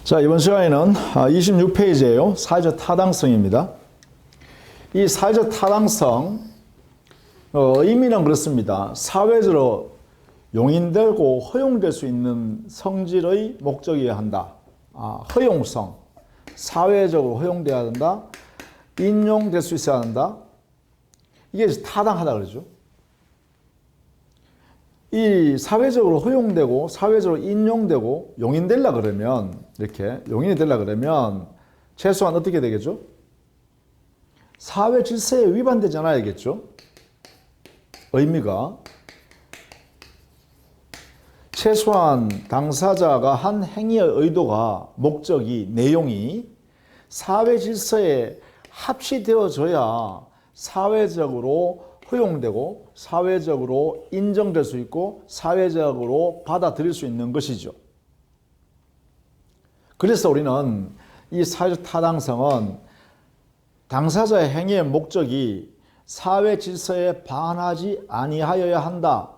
자, 이번 시간에는 26페이지예요. 사회적 타당성입니다. 이 사회적 타당성 의미는 그렇습니다. 사회적으로 용인되고 허용될 수 있는 성질의 목적이어야 한다. 허용성, 사회적으로 허용돼야 한다. 인용될 수 있어야 한다. 이게 타당하다 그러죠. 이 사회적으로 허용되고 사회적으로 인용되고 용인되려 그러면 이렇게 용인이 되려 그러면 최소한 어떻게 되겠죠? 사회 질서에 위반되지 않아야겠죠? 의미가 최소한 당사자가 한 행위의 의도가 목적이 내용이 사회 질서에 합치되어져야 사회적으로 허용되고 사회적으로 인정될 수 있고 사회적으로 받아들일 수 있는 것이죠. 그래서 우리는 이 사회적 타당성은 당사자의 행위의 목적이 사회 질서에 반하지 아니하여야 한다.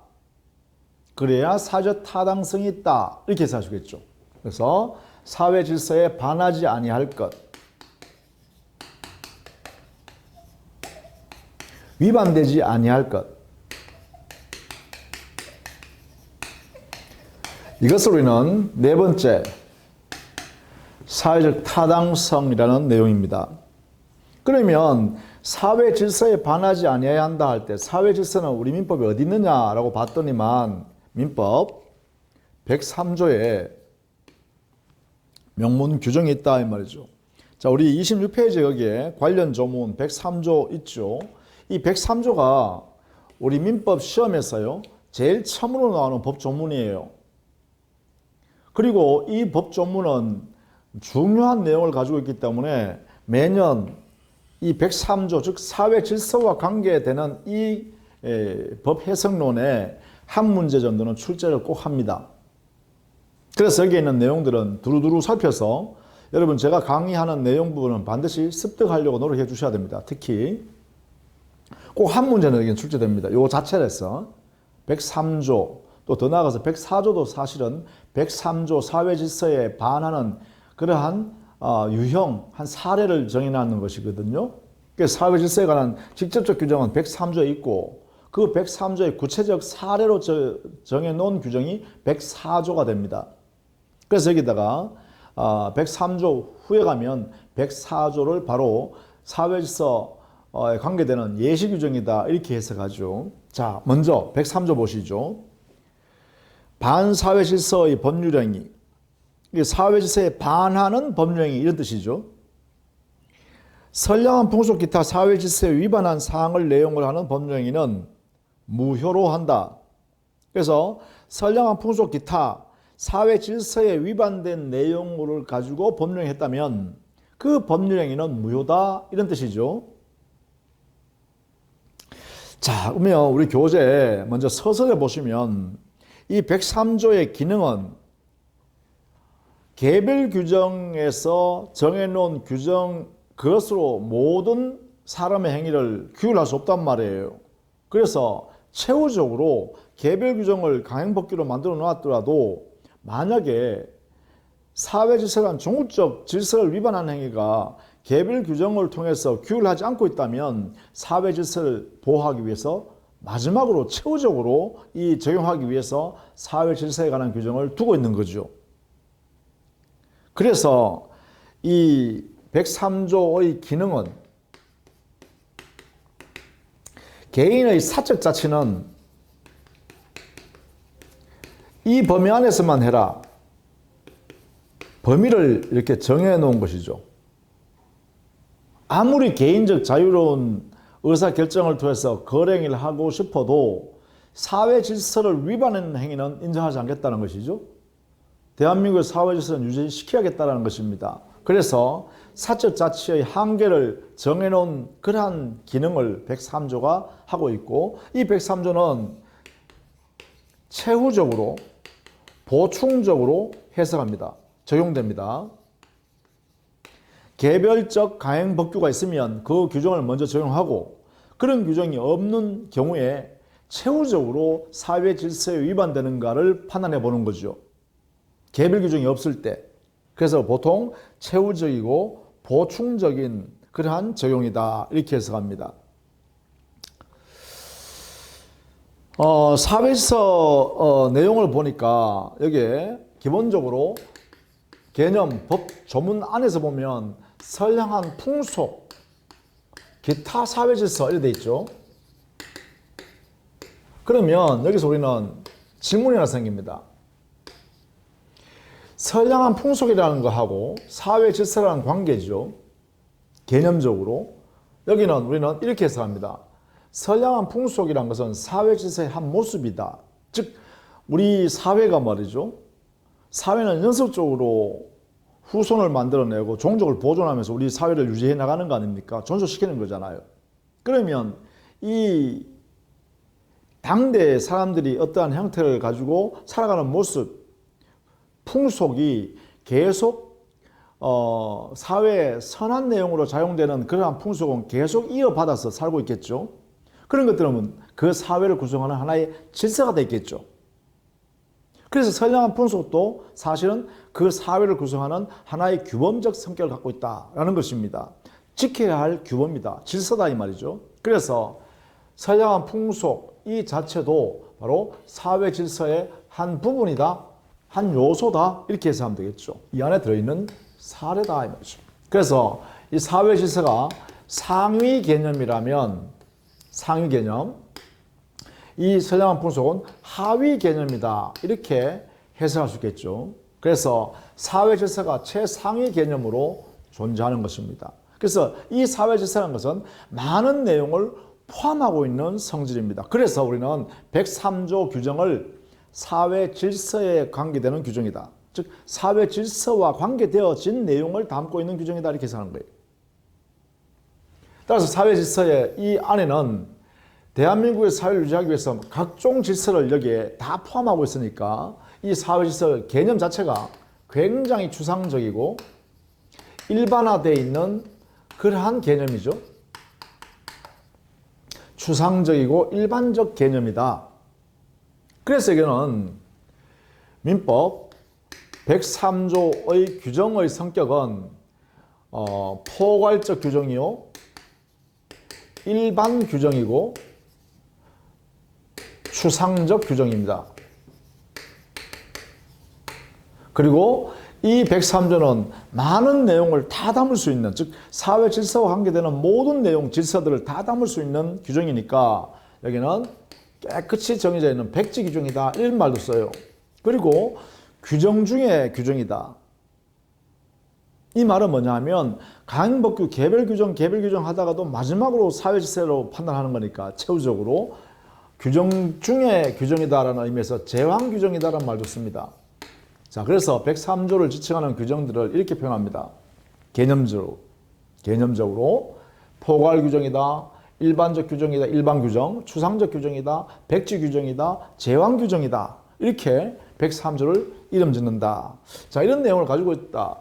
그래야 사회적 타당성이 있다. 이렇게 해석하시겠죠. 그래서 사회 질서에 반하지 아니할 것, 위반되지 아니할 것. 이것을 우리는 네 번째 사회적 타당성이라는 내용입니다. 그러면 사회 질서에 반하지 아니해야 한다 할 때 사회 질서는 우리 민법에 어디 있느냐라고 봤더니만 민법 103조에 명문 규정이 있다 이 말이죠. 자, 우리 26페이지 여기에 관련 조문 103조 있죠. 이 103조가 우리 민법 시험에서요 제일 처음으로 나오는 법 조문이에요. 그리고 이 법 조문은 중요한 내용을 가지고 있기 때문에 매년 이 103조 즉 사회 질서와 관계되는 이 법 해석론에 한 문제 정도는 출제를 꼭 합니다. 그래서 여기에 있는 내용들은 두루두루 살펴서 여러분 제가 강의하는 내용 부분은 반드시 습득하려고 노력해 주셔야 됩니다. 특히 꼭 한 문제는 여기는 출제됩니다. 요 자체를 해서 103조 또 더 나아가서 104조도 사실은 103조 사회질서에 반하는 그러한 유형 한 사례를 정해놨는 것이거든요. 그래서 사회질서에 관한 직접적 규정은 103조에 있고 그 103조의 구체적 사례로 정해놓은 규정이 104조가 됩니다. 그래서 여기다가 103조 후에 가면 104조를 바로 사회질서 관계되는 예시 규정이다 이렇게 해석하죠. 자, 먼저 103조 보시죠. 반사회 질서의 법률행위, 사회 질서에 반하는 법률행위 이런 뜻이죠. 선량한 풍속 기타 사회 질서에 위반한 사항을 내용을 하는 법률행위는 무효로 한다. 그래서 선량한 풍속 기타 사회 질서에 위반된 내용을 가지고 법률행위 했다면 그 법률행위는 무효다 이런 뜻이죠. 자, 그러면 우리 교재 먼저 서술해 보시면 이 103조의 기능은 개별 규정에서 정해놓은 규정 그것으로 모든 사람의 행위를 규율할 수 없단 말이에요. 그래서 최후적으로 개별 규정을 강행법규로 만들어 놨더라도 만약에 사회질서란 종우적 질서를 위반하는 행위가 개별 규정을 통해서 규율하지 않고 있다면 사회질서를 보호하기 위해서 마지막으로 최후적으로 이 적용하기 위해서 사회질서에 관한 규정을 두고 있는 거죠. 그래서 이 103조의 기능은 개인의 사적 자치는 이 범위 안에서만 해라. 범위를 이렇게 정해 놓은 것이죠. 아무리 개인적 자유로운 의사결정을 통해서 거래행위를 하고 싶어도 사회 질서를 위반하는 행위는 인정하지 않겠다는 것이죠. 대한민국의 사회 질서는 유지시켜야겠다는 것입니다. 그래서 사적 자치의 한계를 정해놓은 그러한 기능을 103조가 하고 있고 이 103조는 최후적으로 보충적으로 해석합니다. 적용됩니다. 개별적 강행 법규가 있으면 그 규정을 먼저 적용하고 그런 규정이 없는 경우에 최후적으로 사회 질서에 위반되는가를 판단해 보는 거죠. 개별 규정이 없을 때. 그래서 보통 최후적이고 보충적인 그러한 적용이다. 이렇게 해석합니다. 사회질서 내용을 보니까 여기에 기본적으로 개념, 법, 조문 안에서 보면 선량한 풍속, 기타 사회질서 이렇게 돼 있죠. 그러면 여기서 우리는 질문이 하나 생깁니다. 선량한 풍속이라는 거하고 사회질서라는 관계죠. 개념적으로. 여기는 우리는 이렇게 해석합니다. 선량한 풍속이란 것은 사회질서의 한 모습이다. 즉 우리 사회가 말이죠. 사회는 연속적으로 후손을 만들어내고 종족을 보존하면서 우리 사회를 유지해 나가는 거 아닙니까? 존속시키는 거잖아요. 그러면 이 당대 사람들이 어떠한 형태를 가지고 살아가는 모습, 풍속이 계속 사회의 선한 내용으로 작용되는 그러한 풍속은 계속 이어받아서 살고 있겠죠. 그런 것들은 그 사회를 구성하는 하나의 질서가 되겠죠. 그래서 선량한 풍속도 사실은 그 사회를 구성하는 하나의 규범적 성격을 갖고 있다라는 것입니다. 지켜야 할 규범이다. 질서다 이 말이죠. 그래서 선량한 풍속 이 자체도 바로 사회 질서의 한 부분이다. 한 요소다. 이렇게 해석하면 되겠죠. 이 안에 들어있는 사례다 이 말이죠. 그래서 이 사회 질서가 상위 개념이라면 상위 개념, 이 선량한 풍속은 하위 개념이다. 이렇게 해석할 수 있겠죠. 그래서 사회 질서가 최상위 개념으로 존재하는 것입니다. 그래서 이 사회 질서라는 것은 많은 내용을 포함하고 있는 성질입니다. 그래서 우리는 103조 규정을 사회 질서에 관계되는 규정이다. 즉 사회 질서와 관계되어진 내용을 담고 있는 규정이다. 이렇게 해석하는 거예요. 따라서 사회 질서의 이 안에는 대한민국의 사회를 유지하기 위해서 각종 질서를 여기에 다 포함하고 있으니까 이 사회 질서 개념 자체가 굉장히 추상적이고 일반화되어 있는 그러한 개념이죠. 추상적이고 일반적 개념이다. 그래서 이거는 민법 103조의 규정의 성격은 포괄적 규정이요, 일반 규정이고 추상적 규정입니다. 그리고 이 103조는 많은 내용을 다 담을 수 있는, 즉 사회 질서와 관계되는 모든 내용, 질서들을 다 담을 수 있는 규정이니까 여기는 깨끗이 정해져 있는 백지 규정이다 이런 말도 써요. 그리고 규정 중에 규정이다. 이 말은 뭐냐 하면 강행법규 개별 규정 하다가도 마지막으로 사회 질서로 판단하는 거니까 최후적으로 규정 중에 규정이다라는 의미에서 제왕 규정이다라는 말도 씁니다. 자, 그래서 103조를 지칭하는 규정들을 이렇게 표현합니다. 개념적으로 포괄 규정이다, 일반적 규정이다, 일반 규정, 추상적 규정이다, 백지 규정이다, 제왕 규정이다. 이렇게 103조를 이름 짓는다. 자, 이런 내용을 가지고 있다.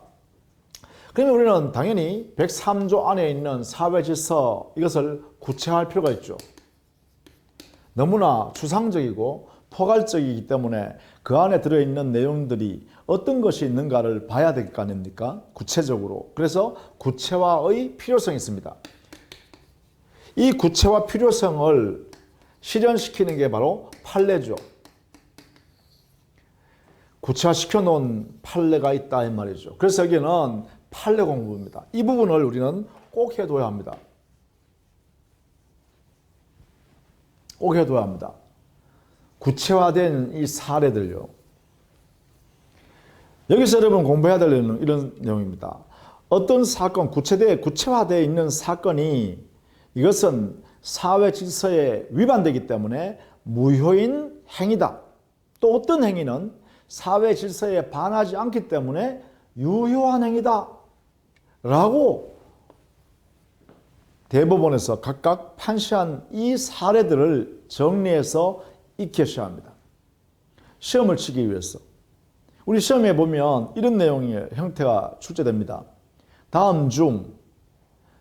그러면 우리는 당연히 103조 안에 있는 사회 질서 이것을 구체화할 필요가 있죠. 너무나 추상적이고 포괄적이기 때문에 그 안에 들어있는 내용들이 어떤 것이 있는가를 봐야 될 거 아닙니까? 구체적으로. 그래서 구체화의 필요성이 있습니다. 이 구체화 필요성을 실현시키는 게 바로 판례죠. 구체화시켜 놓은 판례가 있다 이 말이죠. 그래서 여기는 판례 공부입니다. 이 부분을 우리는 꼭 해둬야 합니다. 꼭 해둬야 합니다. 구체화된 이 사례들요. 여기서 여러분 공부해야 될 이런 내용입니다. 어떤 사건, 구체화되어 있는 사건이 이것은 사회 질서에 위반되기 때문에 무효인 행위다. 또 어떤 행위는 사회 질서에 반하지 않기 때문에 유효한 행위다. 라고 대법원에서 각각 판시한 이 사례들을 정리해서 익히셔야 합니다. 시험을 치기 위해서. 우리 시험에 보면 이런 내용의 형태가 출제됩니다. 다음 중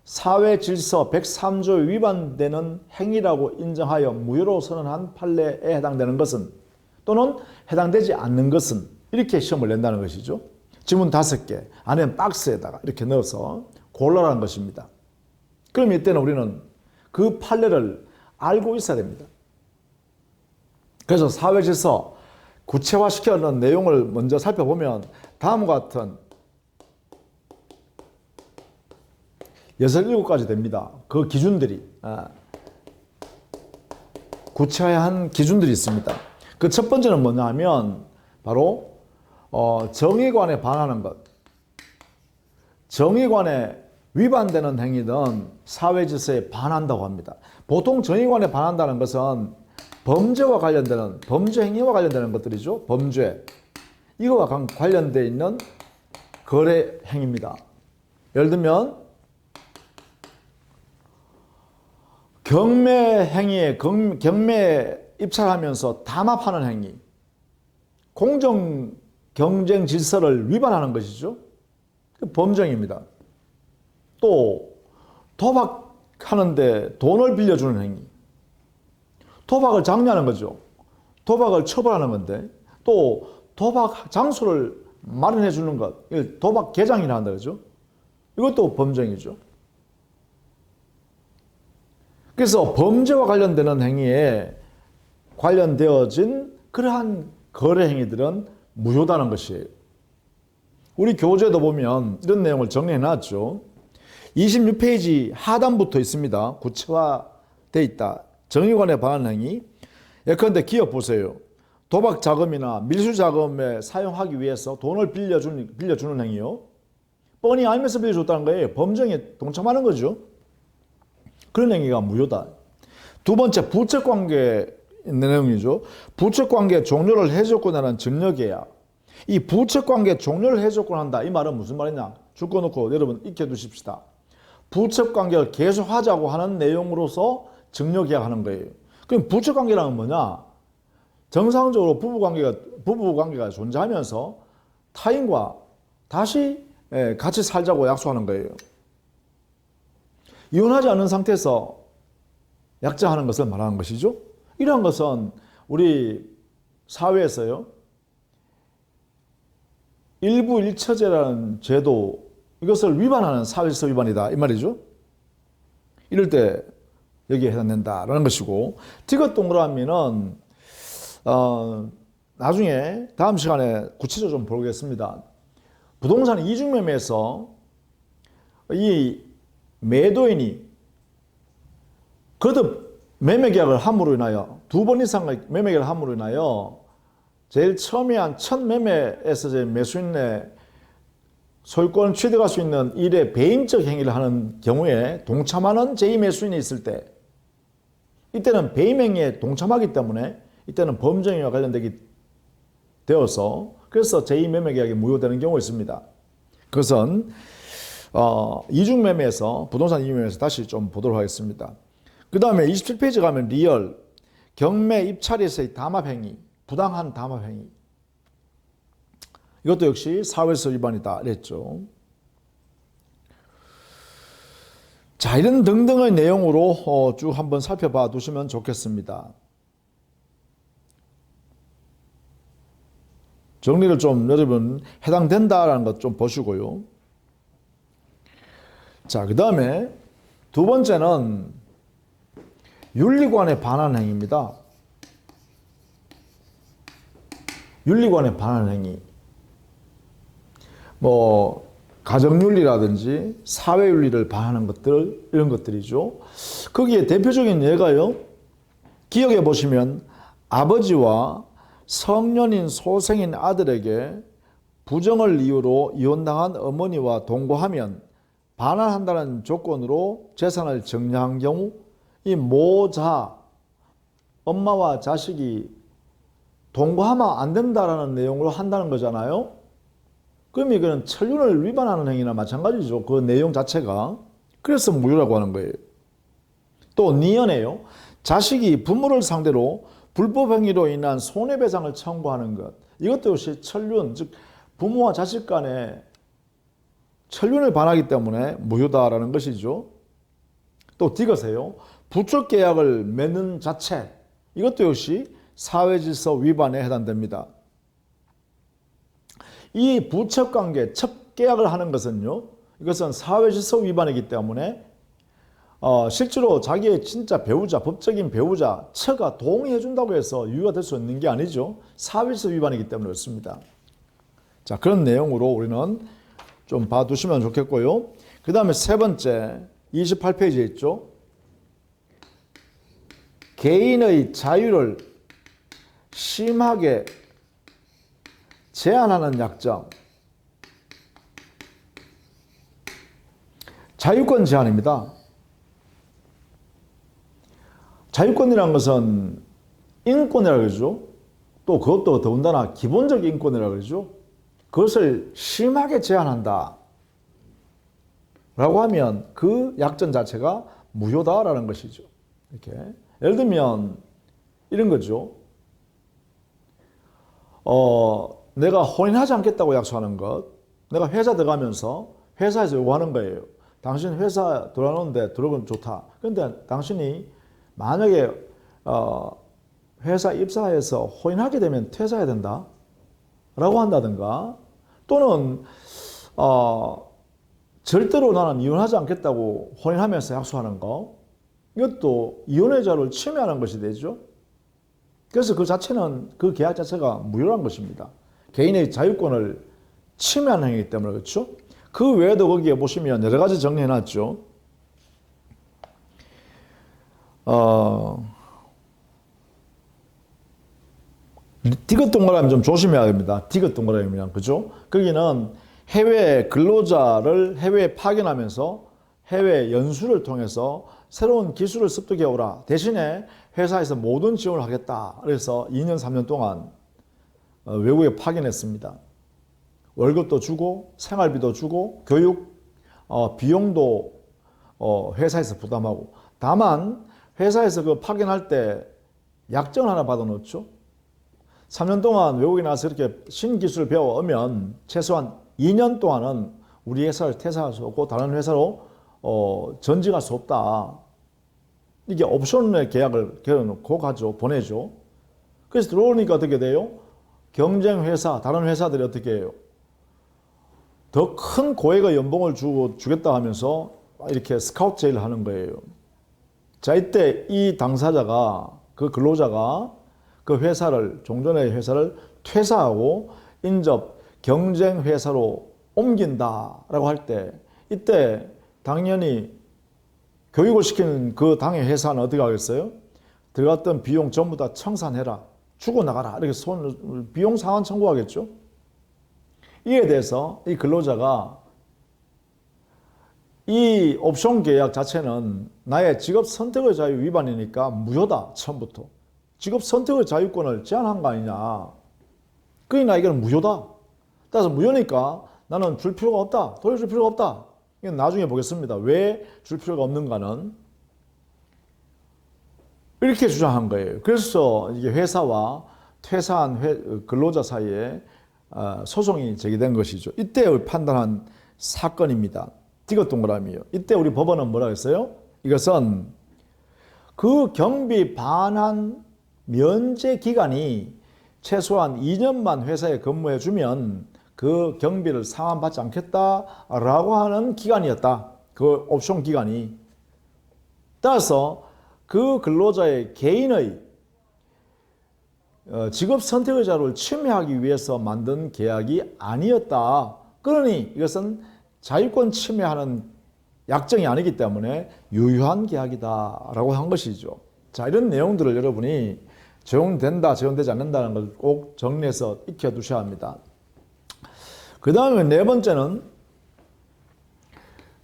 사회 질서 103조에 위반되는 행위라고 인정하여 무효로 선언한 판례에 해당되는 것은 또는 해당되지 않는 것은 이렇게 시험을 낸다는 것이죠. 지문 5개, 안에 박스에다가 이렇게 넣어서 골라라는 것입니다. 그럼 이때는 우리는 그 판례를 알고 있어야 됩니다. 그래서 사회질서 구체화시켜놓은 내용을 먼저 살펴보면 다음과 같은 6, 7가지 됩니다. 그 기준들이 구체화한 기준들이 있습니다. 그 첫 번째는 뭐냐 하면 바로 정의관에 반하는 것, 정의관에 위반되는 행위는 사회질서에 반한다고 합니다. 보통 정의관에 반한다는 것은 범죄와 관련되는, 범죄 행위와 관련되는 것들이죠. 범죄. 이거와 관련되어 있는 거래 행위입니다. 예를 들면 경매 행위에 경매에 입찰하면서 담합하는 행위, 공정 경쟁 질서를 위반하는 것이죠. 범죄입니다. 또 도박하는데 돈을 빌려주는 행위, 도박을 장려하는 거죠. 도박을 처벌하는 건데 또 도박 장소를 마련해 주는 것, 도박 개장이라 한다 그죠? 이것도 범죄이죠. 그래서 범죄와 관련되는 행위에 관련되어진 그러한 거래 행위들은 무효다는 것이에요. 우리 교재도 보면 이런 내용을 정리해 놨죠. 26페이지 하단부터 있습니다. 구체화되어 있다. 정의관에 반하는 행위. 예컨대 기업 보세요. 도박 자금이나 밀수 자금에 사용하기 위해서 돈을 빌려주는 행위요. 뻔히 알면서 빌려줬다는 거예요. 범죄에 동참하는 거죠. 그런 행위가 무효다. 두 번째, 부채관계 내용이죠. 부채관계 종료를 해줬고 나는 증여계약. 이 부채관계 종료를 해줬고 한다. 이 말은 무슨 말이냐? 줄거놓고 여러분 익혀두십시다. 부채관계를 계속하자고 하는 내용으로서 증여계약하는 거예요. 그럼 부채관계라는 뭐냐? 정상적으로 부부관계가 존재하면서 타인과 다시 같이 살자고 약속하는 거예요. 이혼하지 않은 상태에서 약정하는 것을 말하는 것이죠. 이러한 것은 우리 사회에서요, 일부 일처제라는 제도, 이것을 위반하는 사회질서 위반이다 이 말이죠. 이럴 때 여기에 해당된다라는 것이고, 디귿 동그라미는 나중에 다음 시간에 구체적으로 좀 보겠습니다. 부동산 이중매매에서 이 매도인이 거듭 매매계약을 함으로 인하여 2번 이상의 매매계약을 함으로 인하여 제일 처음에 한 첫 매매에서 매수인의 소유권을 취득할 수 있는 일의 배임적 행위를 하는 경우에 동참하는 제2매수인이 있을 때, 이때는 배임 행위에 동참하기 때문에 이때는 범죄 행위와 관련되기 되어서 그래서 제2매매계약이 무효되는 경우가 있습니다. 그것은 이중매매에서, 부동산 이중매매에서 다시 좀 보도록 하겠습니다. 그 다음에 27페이지 가면 리얼, 경매 입찰에서의 담합행위, 부당한 담합행위. 이것도 역시 사회질서 위반이다 그랬죠. 자, 이런 등등의 내용으로 쭉 한번 살펴봐 두시면 좋겠습니다. 정리를 좀 여러분 해당된다라는 것 좀 보시고요. 자, 그 다음에 두 번째는 윤리관에 반하는 행위입니다. 윤리관에 반하는 행위. 가정윤리라든지 사회윤리를 반하는 것들, 이런 것들이죠. 거기에 대표적인 예가요. 기억해 보시면 아버지와 성년인 소생인 아들에게 부정을 이유로 이혼당한 어머니와 동거하면 반환한다는 조건으로 재산을 정리한 경우 이 모자, 엄마와 자식이 동거하면 안 된다라는 내용으로 한다는 거잖아요. 그럼 이거는 천륜을 위반하는 행위나 마찬가지죠. 그 내용 자체가. 그래서 무효라고 하는 거예요. 또 니언이에요. 자식이 부모를 상대로 불법 행위로 인한 손해배상을 청구하는 것. 이것도 역시 천륜, 즉 부모와 자식 간에 천륜을 반하기 때문에 무효다라는 것이죠. 또 디귿이에요. 부적 계약을 맺는 자체. 이것도 역시 사회질서 위반에 해당됩니다. 이 부척관계, 첩계약을 하는 것은요, 이것은 사회질서 위반이기 때문에 실제로 자기의 진짜 배우자, 법적인 배우자, 처가 동의해 준다고 해서 유효가 될 수 있는 게 아니죠. 사회질서 위반이기 때문에 그렇습니다. 자, 그런 내용으로 우리는 좀 봐두시면 좋겠고요. 그 다음에 세 번째, 28페이지에 있죠. 개인의 자유를 심하게 제한하는 약정. 자유권 제한입니다. 자유권이라는 것은 인권이라고 그러죠. 또 그것도 더군다나 기본적 인권이라고 그러죠. 그것을 심하게 제한한다 라고 하면 그 약정 자체가 무효다라는 것이죠. 이렇게 예를 들면 이런 거죠. 내가 혼인하지 않겠다고 약속하는 것, 내가 회사 들어가면서 회사에서 요구하는 거예요. 당신 회사 들어가는데 들어오면 좋다. 그런데 당신이 만약에 회사 입사해서 혼인하게 되면 퇴사해야 된다 라고 한다든가, 또는 절대로 나는 이혼하지 않겠다고 혼인하면서 약속하는 거, 이것도 이혼의 자유를 침해하는 것이 되죠. 그래서 그 자체는, 그 계약 자체가 무효란 것입니다. 개인의 자유권을 침해하는 행위이기 때문에 그렇죠. 그 외에도 거기에 보시면 여러 가지 정리해놨죠. 디귿 동그라미 좀 조심해야 됩니다. 디귿 동그라미랑, 그죠? 거기는 해외 근로자를 해외에 파견하면서 해외 연수를 통해서 새로운 기술을 습득해 오라. 대신에 회사에서 모든 지원을 하겠다. 그래서 2년, 3년 동안 외국에 파견했습니다. 월급도 주고, 생활비도 주고, 교육 비용도 회사에서 부담하고. 다만 회사에서 그 파견할 때 약정 하나 받아놓죠. 3년 동안 외국에 나와서 이렇게 신기술을 배워오면 최소한 2년 동안은 우리 회사를 퇴사할 수 없고 다른 회사로 전직할 수 없다. 이게 옵션의 계약을 걸어놓고 가죠. 보내죠. 그래서 들어오니까 어떻게 돼요? 경쟁 회사, 다른 회사들이 어떻게 해요? 더 큰 고액의 연봉을 주겠다 하면서 이렇게 스카우트 제의를 하는 거예요. 자, 이때 이 당사자가, 그 근로자가 그 회사를, 종전의 회사를 퇴사하고 인접 경쟁 회사로 옮긴다라고 할 때, 이때 당연히 교육을 시키는 그 당의 회사는 어떻게 하겠어요? 들어갔던 비용 전부 다 청산해라, 주고 나가라, 이렇게 비용 상환 청구하겠죠. 이에 대해서 이 근로자가 이 옵션 계약 자체는 나의 직업 선택의 자유 위반이니까 무효다, 처음부터. 직업 선택의 자유권을 제한한 거 아니냐. 그러니까 이건 무효다. 따라서 무효니까 나는 줄 필요가 없다, 돌려줄 필요가 없다. 이건 나중에 보겠습니다. 왜 줄 필요가 없는가는 이렇게 주장한 거예요. 그래서 이게 회사와 퇴사한 근로자 사이에 소송이 제기된 것이죠. 이때 판단한 사건입니다. 디귿 동그라미요. 이때 우리 법원은 뭐라고 했어요? 이것은 그 경비 반환 면제 기간이 최소한 2년만 회사에 근무해 주면 그 경비를 상환받지 않겠다라고 하는 기간이었다. 그 옵션 기간이. 따라서 그 근로자의 개인의 직업 선택의 자유를 침해하기 위해서 만든 계약이 아니었다. 그러니 이것은 자유권 침해하는 약정이 아니기 때문에 유효한 계약이다라고 한 것이죠. 자, 이런 내용들을 여러분이 적용된다, 적용되지 않는다는 걸 꼭 정리해서 익혀두셔야 합니다. 그 다음에 네 번째는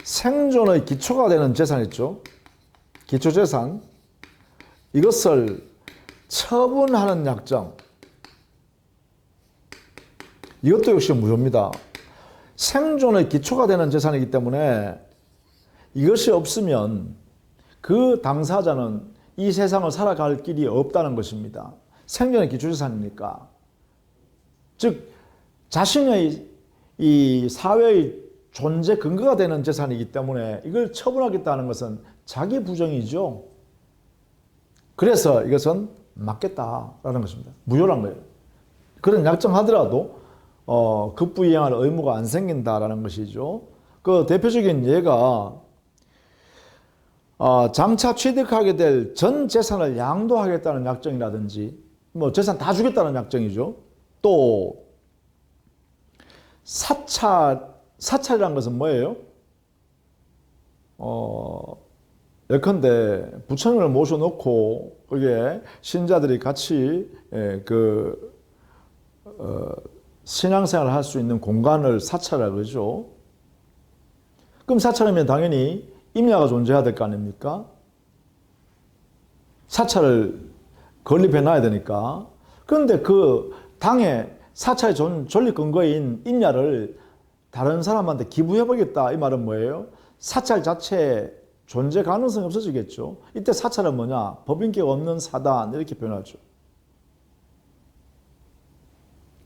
생존의 기초가 되는 재산 있죠. 기초재산. 이것을 처분하는 약정. 이것도 역시 무효입니다. 생존의 기초가 되는 재산이기 때문에 이것이 없으면 그 당사자는 이 세상을 살아갈 길이 없다는 것입니다. 생존의 기초재산이니까. 즉 자신의 이 사회의 존재 근거가 되는 재산이기 때문에 이걸 처분하겠다는 것은 자기 부정이죠. 그래서 이것은 맞겠다라는 것입니다. 무효란 거예요. 그런 약정하더라도 급부이행할 의무가 안 생긴다라는 것이죠. 그 대표적인 예가 장차 취득하게 될 전 재산을 양도하겠다는 약정이라든지 뭐 재산 다 주겠다는 약정이죠. 또 사찰이라는 것은 뭐예요? 예컨대 부처님을 모셔놓고 거기에 신자들이 같이 신앙생활을 할 수 있는 공간을 사찰이라고 그러죠. 그럼 사찰하면 당연히 임야가 존재해야 될 거 아닙니까? 사찰을 건립해 놔야 되니까. 그런데 그 당에 사찰의 존립 근거인 임야를 다른 사람한테 기부해 보겠다. 이 말은 뭐예요? 사찰 자체에 존재 가능성이 없어지겠죠. 이때 사찰은 뭐냐? 법인격 없는 사단 이렇게 표현하죠.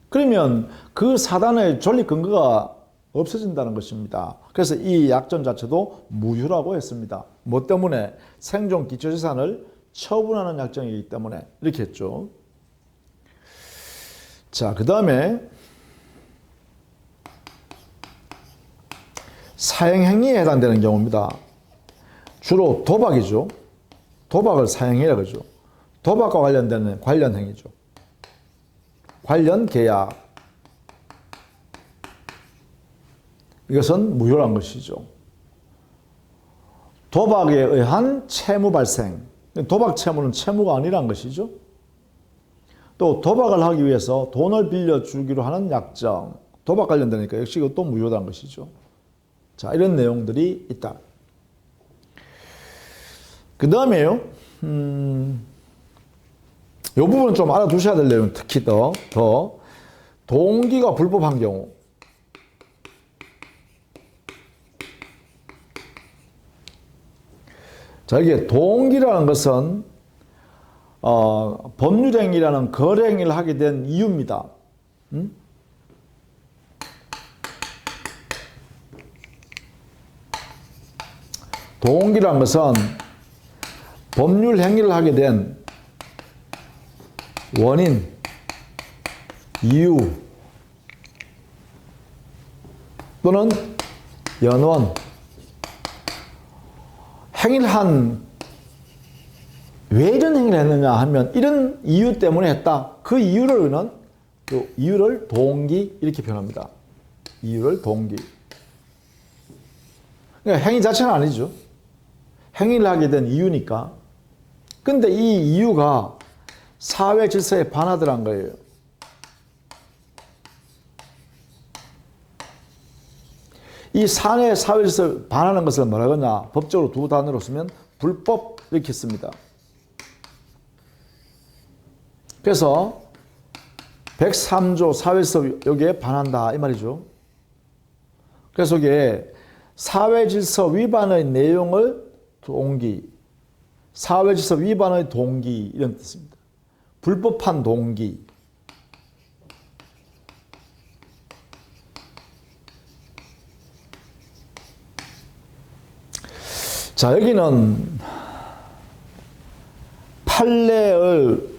그러면 그 사단의 존립 근거가 없어진다는 것입니다. 그래서 이 약정 자체도 무효라고 했습니다. 뭐 때문에? 생존 기초재산을 처분하는 약정이기 때문에 이렇게 했죠. 자, 그 다음에 사행행위에 해당되는 경우입니다. 주로 도박이죠. 도박을 사행이라고 하죠. 도박과 관련되는 관련 행위죠. 관련 계약. 이것은 무효란 것이죠. 도박에 의한 채무 발생. 도박 채무는 채무가 아니란 것이죠. 또 도박을 하기 위해서 돈을 빌려주기로 하는 약정. 도박 관련되니까 역시 이것도 무효란 것이죠. 자, 이런 내용들이 있다. 그 다음에요. 이 부분은 좀 알아두셔야 될 내용, 특히 더 동기가 불법한 경우. 자, 이게 동기라는 것은 법률행위라는 거래행위를 하게 된 이유입니다. 동기라는 것은 법률행위를 하게 된 원인, 이유 또는 연원, 행위를 왜 이런 행위를 했느냐 하면 이런 이유 때문에 했다. 그 이유를 이유를 동기 이렇게 표현합니다. 이유를 동기. 그러니까 행위 자체는 아니죠. 행위를 하게 된 이유니까. 근데 이 이유가 사회 질서에 반하더란 거예요. 이 사회 질서에 반하는 것을 뭐라고 하냐? 법적으로 두 단어로 쓰면 불법 이렇게 씁니다. 그래서 103조 사회질서 여기에 반한다 이 말이죠. 그래서 이게 사회질서 위반의 내용을 동기, 사회질서 위반의 동기 이런 뜻입니다. 불법한 동기. 자, 여기는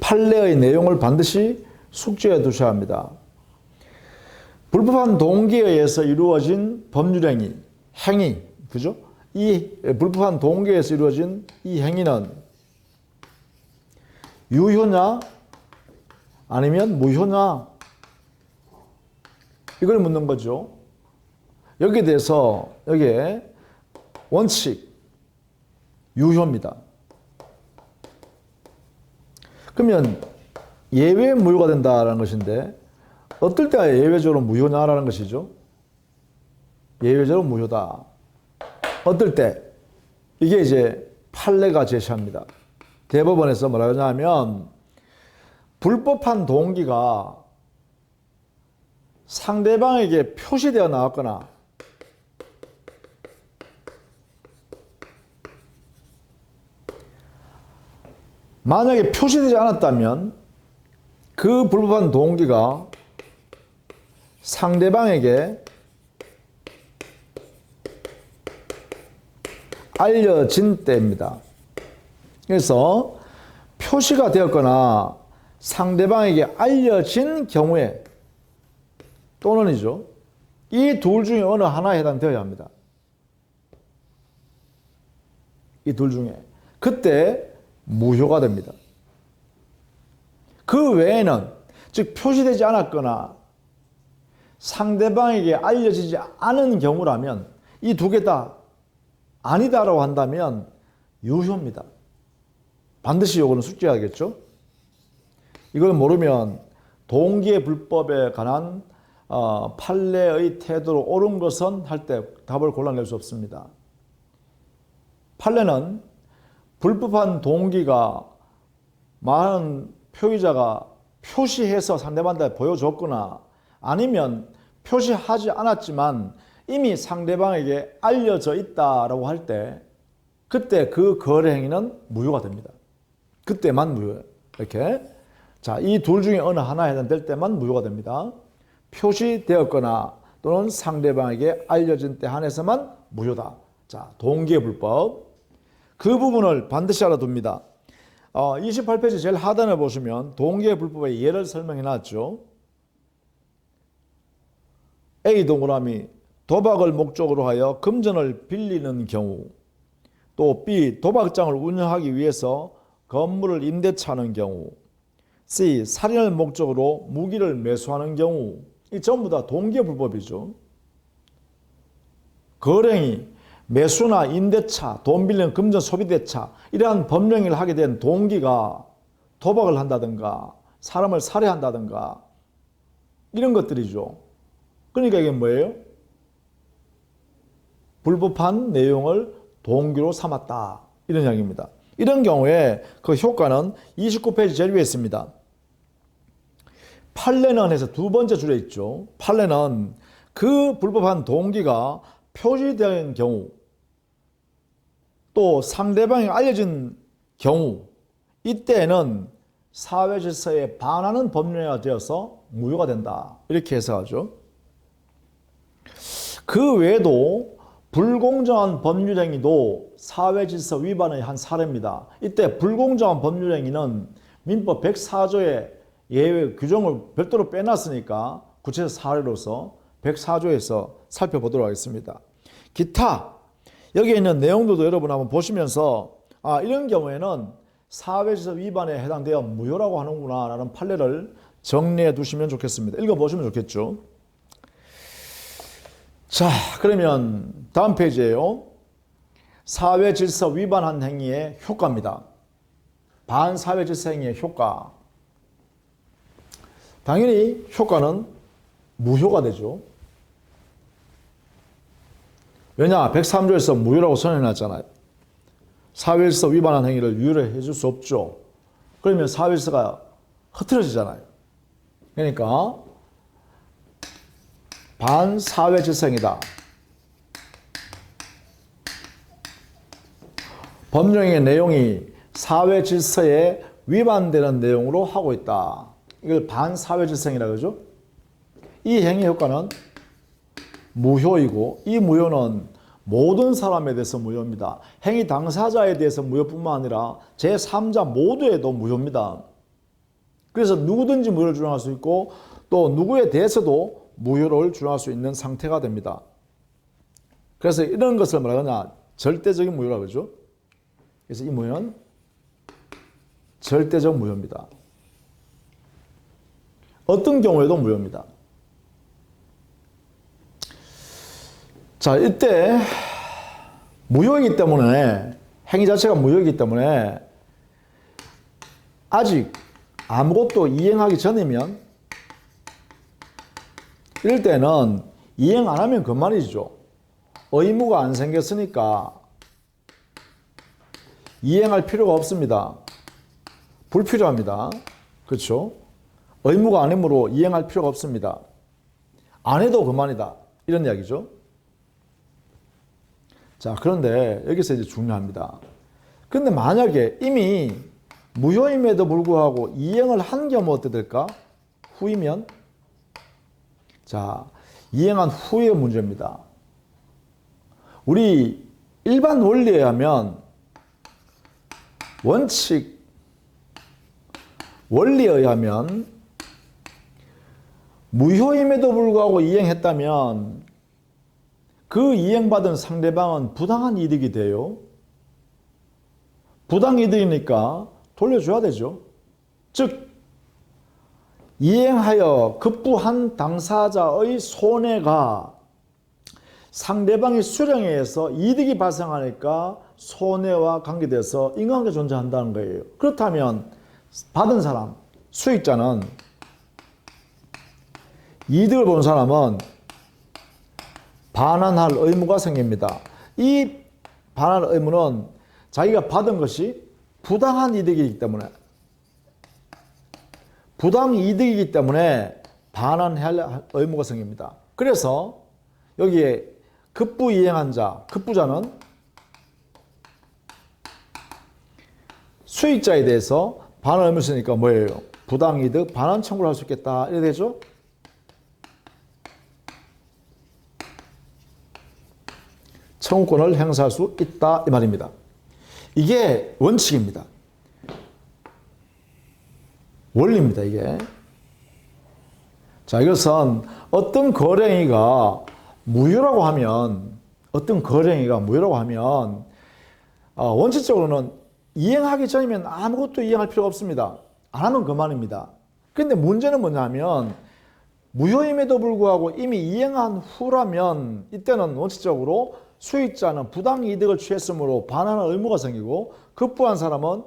판례의 내용을 반드시 숙지해 두셔야 합니다. 불법한 동기에 의해서 이루어진 법률행위, 행위, 그죠? 이 불법한 동기에 의해서 이루어진 이 행위는 유효냐 아니면 무효냐 이걸 묻는 거죠. 여기에 대해서 여기에 원칙 유효입니다. 그러면 예외 무효가 된다는 것인데 어떨 때가 예외적으로 무효냐라는 것이죠. 예외적으로 무효다. 어떨 때? 이게 이제 판례가 제시합니다. 대법원에서 뭐라고 하냐면 불법한 동기가 상대방에게 표시되어 나왔거나 만약에 표시되지 않았다면 그 불법한 동기가 상대방에게 알려진 때입니다. 그래서 표시가 되었거나 상대방에게 알려진 경우에 또는이죠. 이 둘 중에 어느 하나에 해당되어야 합니다. 이 둘 중에. 그때 무효가 됩니다. 그 외에는, 즉 표시되지 않았거나 상대방에게 알려지지 않은 경우라면, 이 두 개 다 아니다라고 한다면 유효입니다. 반드시 이거는 숙지해야겠죠. 이걸 모르면 동기의 불법에 관한 판례의 태도로 옳은 것은 할 때 답을 골라낼 수 없습니다. 판례는 불법한 동기가 많은 표의자가 표시해서 상대방한테 보여줬거나 아니면 표시하지 않았지만 이미 상대방에게 알려져 있다라고 할 때 그때 그 거래 행위는 무효가 됩니다. 그때만 무효예요. 이렇게. 자, 이 둘 중에 어느 하나에 해당될 때만 무효가 됩니다. 표시되었거나 또는 상대방에게 알려진 때 한해서만 무효다. 자, 동기의 불법. 그 부분을 반드시 알아둡니다. 28페이지 제일 하단에 보시면 동기의 불법의 예를 설명해 놨죠. A 동그라미 도박을 목적으로 하여 금전을 빌리는 경우, 또 B 도박장을 운영하기 위해서 건물을 임대차하는 경우, C 살인을 목적으로 무기를 매수하는 경우, 이 전부 다 동기의 불법이죠. 거래행위, 매수나 임대차, 돈 빌리는 금전 소비대차, 이러한 법령을 하게 된 동기가 도박을 한다든가 사람을 살해한다든가 이런 것들이죠. 그러니까 이게 뭐예요? 불법한 내용을 동기로 삼았다, 이런 이야기입니다. 이런 경우에 그 효과는 29페이지 제일 위에 있습니다. 판례는 해서 두 번째 줄에 있죠. 판례는 그 불법한 동기가 표시된 경우, 또 상대방이 알려진 경우, 이때는 사회 질서에 반하는 법률이 되어서 무효가 된다, 이렇게 해석하죠. 그 외에도 불공정한 법률행위도 사회 질서 위반의 한 사례입니다. 이때 불공정한 법률행위는 민법 104조의 예외 규정을 별도로 빼놨으니까 구체적 사례로서 104조에서 살펴보도록 하겠습니다. 기타, 여기에 있는 내용들도 여러분 한번 보시면서 이런 경우에는 사회질서 위반에 해당되어 무효라고 하는구나 라는 판례를 정리해 두시면 좋겠습니다. 읽어보시면 좋겠죠. 자, 그러면 다음 페이지예요. 사회질서 위반한 행위의 효과입니다. 반사회질서 행위의 효과. 당연히 효과는 무효가 되죠. 왜냐? 103조에서 무효라고 선언해놨잖아요. 사회질서 위반한 행위를 유효로 해줄 수 없죠. 그러면 사회질서가 흐트러지잖아요. 그러니까 반사회질서행위다. 법령의 내용이 사회질서에 위반되는 내용으로 하고 있다. 이걸 반사회질서행위라고 그러죠. 이 행위 효과는 무효이고, 이 무효는 모든 사람에 대해서 무효입니다. 행위 당사자에 대해서 무효뿐만 아니라 제3자 모두에도 무효입니다. 그래서 누구든지 무효를 주장할 수 있고 또 누구에 대해서도 무효를 주장할 수 있는 상태가 됩니다. 그래서 이런 것을 말하냐, 절대적인 무효라고 그러죠. 그래서 이 무효는 절대적 무효입니다. 어떤 경우에도 무효입니다. 자, 이때 무효이기 때문에, 행위 자체가 무효이기 때문에 아직 아무것도 이행하기 전이면, 이럴 때는 이행 안 하면 그만이죠. 의무가 안 생겼으니까 이행할 필요가 없습니다. 불필요합니다. 그렇죠? 의무가 아니므로 이행할 필요가 없습니다. 안 해도 그만이다, 이런 이야기죠. 자, 그런데 여기서 이제 중요합니다. 그런데 만약에 이미 무효임에도 불구하고 이행을 한 경우 어떻게 될까? 후이면? 자, 이행한 후의 문제입니다. 우리 일반 원리에 하면 원리에 의하면 무효임에도 불구하고 이행했다면 그 이행받은 상대방은 부당한 이득이 돼요. 부당이득이니까 돌려줘야 되죠. 즉 이행하여 급부한 당사자의 손해가 상대방의 수령에 의해서 이득이 발생하니까 손해와 관계돼서 인과관계 존재한다는 거예요. 그렇다면 받은 사람, 수익자는, 이득을 본 사람은 반환할 의무가 생깁니다. 이 반환 의무는 자기가 받은 것이 부당한 이득이기 때문에, 부당 이득이기 때문에 반환할 의무가 생깁니다. 그래서 여기에 급부 이행한 자, 급부자는 수익자에 대해서 반환 의무 있으니까 뭐예요? 부당 이득 반환 청구를 할 수 있겠다. 이래 되죠? 청구권을 행사할 수 있다 이 말입니다. 이게 원칙입니다. 원리입니다, 이게. 자, 이것은 어떤 거래행위가 무효라고 하면, 원칙적으로는 이행하기 전이면 아무것도 이행할 필요가 없습니다. 안 하면 그만입니다. 그런데 문제는 뭐냐면, 무효임에도 불구하고 이미 이행한 후라면 이때는 원칙적으로 수익자는 부당 이득을 취했으므로 반환할 의무가 생기고, 급부한 사람은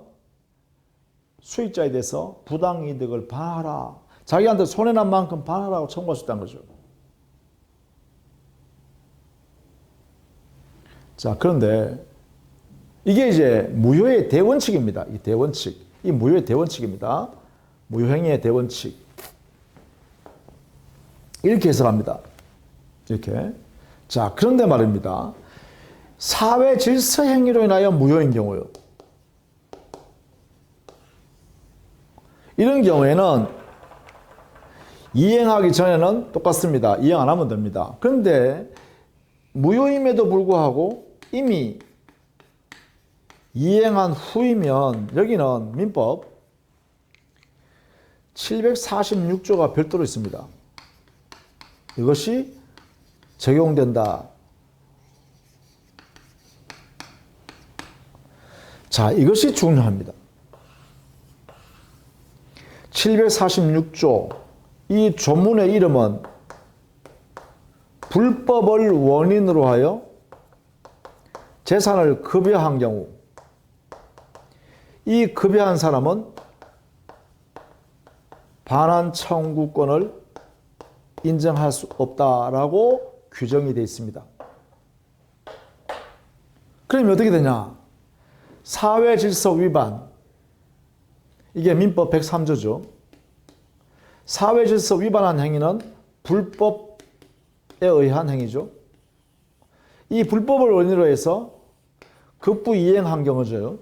수익자에 대해서 부당 이득을 반환하라, 자기한테 손해난 만큼 반환하라고 청구할 수 있다는 거죠. 자, 그런데 이게 이제 무효의 대원칙입니다. 이 대원칙. 이 무효의 대원칙입니다. 무효행위의 대원칙. 이렇게 해석합니다. 이렇게. 자, 그런데 말입니다. 사회 질서 행위로 인하여 무효인 경우요. 이런 경우에는 이행하기 전에는 똑같습니다. 이행 안 하면 됩니다. 그런데 무효임에도 불구하고 이미 이행한 후이면 여기는 민법 746조가 별도로 있습니다. 이것이 적용된다. 자, 이것이 중요합니다. 746조, 이 조문의 이름은 불법을 원인으로 하여 재산을 급여한 경우, 이 급여한 사람은 반환 청구권을 인정할 수 없다라고 규정이 되어 있습니다. 그러면 어떻게 되냐? 사회 질서 위반, 이게 민법 103조죠. 사회 질서 위반한 행위는 불법에 의한 행위죠. 이 불법을 원인으로 해서 급부 이행한 경우죠.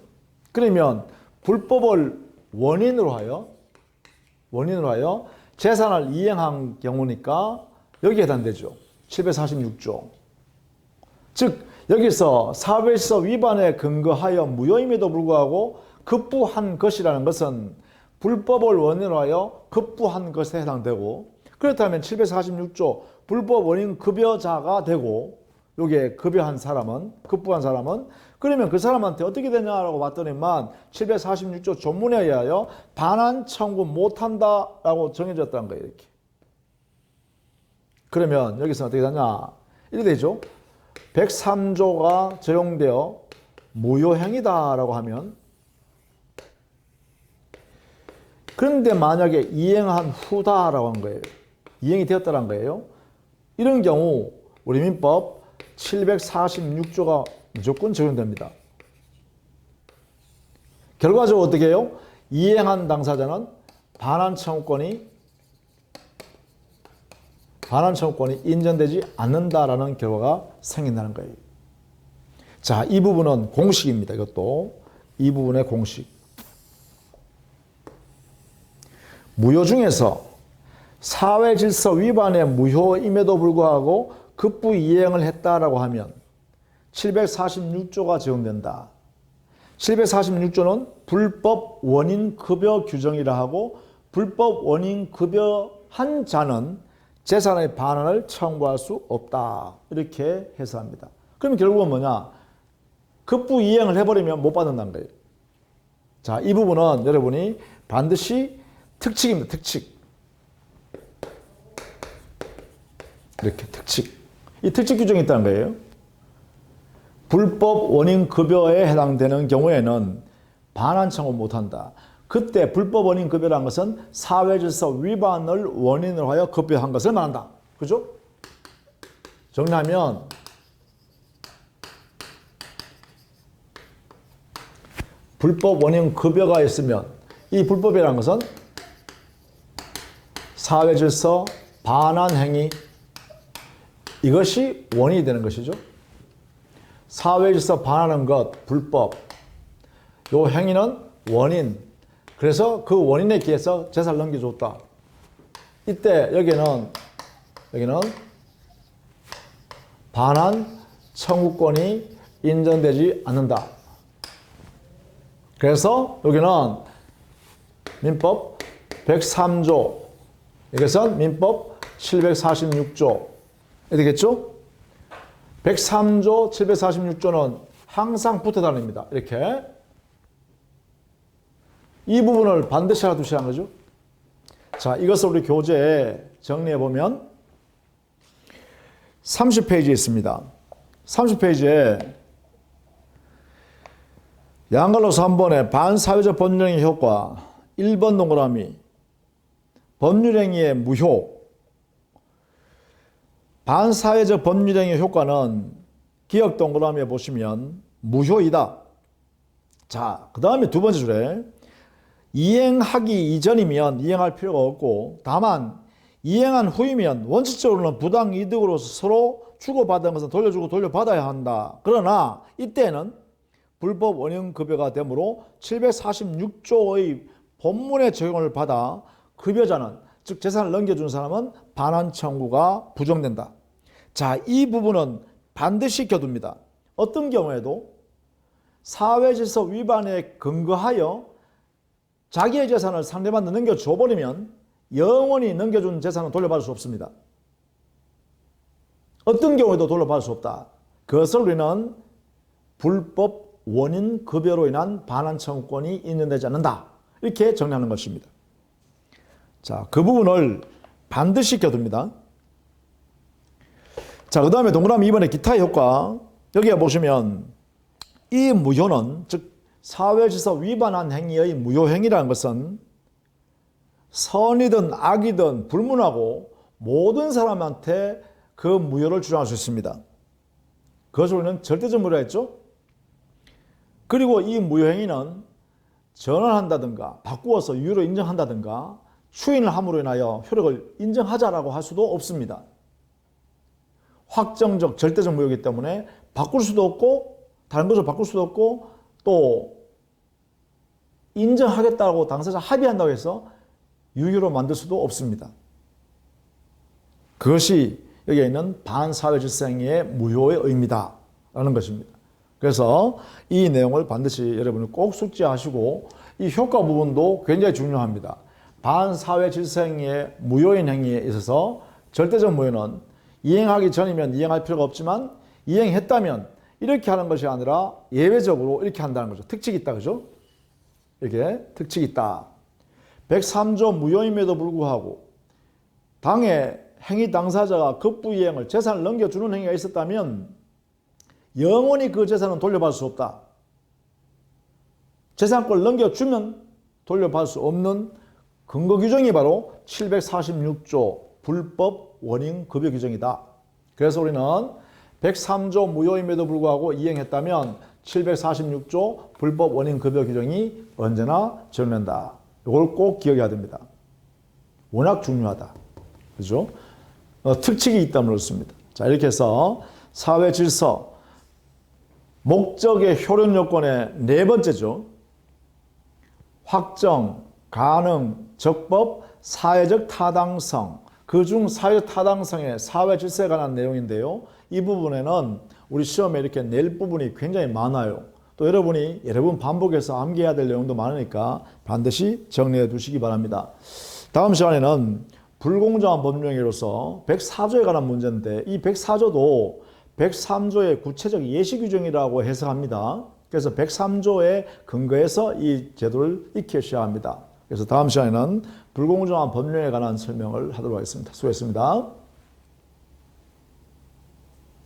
그러면 불법을 원인으로 하여 재산을 이행한 경우니까 여기에 해당되죠. 746조. 즉 여기서 사회질서 위반에 근거하여 무효임에도 불구하고 급부한 것이라는 것은 불법을 원인으로 하여 급부한 것에 해당되고, 그렇다면 746조 불법 원인 급여자가 되고, 여기에 급여한 사람은, 급부한 사람은, 그러면 그 사람한테 어떻게 되냐라고 봤더니만 746조 조문에 의하여 반환 청구 못한다라고 정해졌다는 거예요. 이렇게. 그러면 여기서 어떻게 되냐? 이렇게 되죠. 103조가 적용되어 무효행위다라고 하면, 그런데 만약에 이행한 후다라고 한 거예요. 이행이 되었다는 거예요. 이런 경우 우리 민법 746조가 무조건 적용됩니다. 결과적으로 어떻게 해요? 이행한 당사자는 반환 청구권이 인정되지 않는다라는 결과가 생긴다는 거예요. 자, 이 부분은 공식입니다. 이것도 이 부분의 공식. 무효 중에서 사회 질서 위반의 무효임에도 불구하고 급부 이행을 했다라고 하면 746조가 적용된다. 746조는 불법 원인 급여 규정이라 하고, 불법 원인 급여한 자는 재산의 반환을 청구할 수 없다. 이렇게 해석합니다. 그럼 결국은 뭐냐? 급부 이행을 해버리면 못 받는다는 거예요. 자, 이 부분은 여러분이 반드시 특칙입니다. 특칙. 이렇게 특칙. 이 특칙 규정이 있다는 거예요. 불법 원인 급여에 해당되는 경우에는 반환 청구 못한다. 그때 불법 원인 급여라는 것은 사회질서 위반을 원인으로 하여 급여한 것을 말한다. 그죠? 정리하면 불법 원인 급여가 있으면 이 불법이라는 것은 사회질서 반환 행위, 이것이 원인이 되는 것이죠. 사회질서 반환하는 것, 불법. 요 행위는 원인. 그래서 그 원인에 기해서 재산을 넘겨줬다. 이때 여기는 반환 청구권이 인정되지 않는다. 그래서 여기는 민법 103조, 이것은 민법 746조. 되겠죠? 103조, 746조는 항상 붙어 다닙니다. 이렇게. 이 부분을 반드시 알아두셔야 하는 거죠. 자, 이것을 우리 교재에 정리해 보면 30페이지에 있습니다. 30페이지에 양갈로서 한 번에 반사회적 법률행위 효과 1번 동그라미 법률행위의 무효. 반사회적 법률행위 효과는 기억 동그라미에 보시면 무효이다. 자, 그 다음에 두 번째 줄에 이행하기 이전이면 이행할 필요가 없고 다만 이행한 후이면 원칙적으로는 부당이득으로서 서로 주고받은 것은 돌려주고 돌려받아야 한다. 그러나 이때는 불법 원인급여가 되므로 746조의 본문의 적용을 받아 급여자는, 즉 재산을 넘겨준 사람은 반환 청구가 부정된다. 자, 이 부분은 반드시 겨둡니다. 어떤 경우에도 사회질서 위반에 근거하여 자기의 재산을 상대방한테 넘겨줘버리면 영원히 넘겨준 재산은 돌려받을 수 없습니다. 어떤 경우에도 돌려받을 수 없다. 그것을 우리는 불법 원인 급여로 인한 반환 청구권이 인정되지 않는다. 이렇게 정리하는 것입니다. 자, 그 부분을 반드시 겨둡니다. 자, 그 다음에 동그라미 2번에 기타의 효과. 여기에 보시면 이 무효는, 즉 사회질서 위반한 행위의 무효행위라는 것은 선이든 악이든 불문하고 모든 사람한테 그 무효를 주장할 수 있습니다. 그것을 우리는 절대적 무효라 했죠. 그리고 이 무효행위는 전환한다든가 바꾸어서 유효로 인정한다든가 추인을 함으로 인하여 효력을 인정하자라고 할 수도 없습니다. 확정적 절대적 무효이기 때문에 바꿀 수도 없고 다른 것을 바꿀 수도 없고 또 인정하겠다고 당사자 합의한다고 해서 유효로 만들 수도 없습니다. 그것이 여기에 있는 반사회질서행위의 무효의 의미다 라는 것입니다. 그래서 이 내용을 반드시 여러분이 꼭 숙지하시고 이 효과 부분도 굉장히 중요합니다. 반사회질서행위의 무효인 행위에 있어서 절대적 무효는 이행하기 전이면 이행할 필요가 없지만 이행했다면 이렇게 하는 것이 아니라 예외적으로 이렇게 한다는 거죠. 특칙이 있다. 그죠? 이게 특칙이 있다. 103조 무효임에도 불구하고 당해 행위 당사자가 급부이행을 재산을 넘겨주는 행위가 있었다면 영원히 그 재산은 돌려받을 수 없다. 재산권을 넘겨주면 돌려받을 수 없는 근거 규정이 바로 746조 불법 원인 급여 규정이다. 그래서 우리는 103조 무효임에도 불구하고 이행했다면 746조 불법 원인 급여 규정이 언제나 적용된다. 이걸 꼭 기억해야 됩니다. 워낙 중요하다. 그죠? 특칙이 있다면 그렇습니다. 자, 이렇게 해서 사회 질서, 목적의 효력 요건의 네 번째죠. 확정, 가능, 적법, 사회적 타당성. 그중 사회적 타당성의 사회 질서에 관한 내용인데요. 이 부분에는 우리 시험에 이렇게 낼 부분이 굉장히 많아요. 또 여러분이 여러 번 반복해서 암기해야 될 내용도 많으니까 반드시 정리해 두시기 바랍니다. 다음 시간에는 불공정한 법령으로서 104조에 관한 문제인데 이 104조도 103조의 구체적 예시 규정이라고 해석합니다. 그래서 103조에 근거해서 이 제도를 익히셔야 합니다. 그래서 다음 시간에는 불공정한 법령에 관한 설명을 하도록 하겠습니다. 수고했습니다.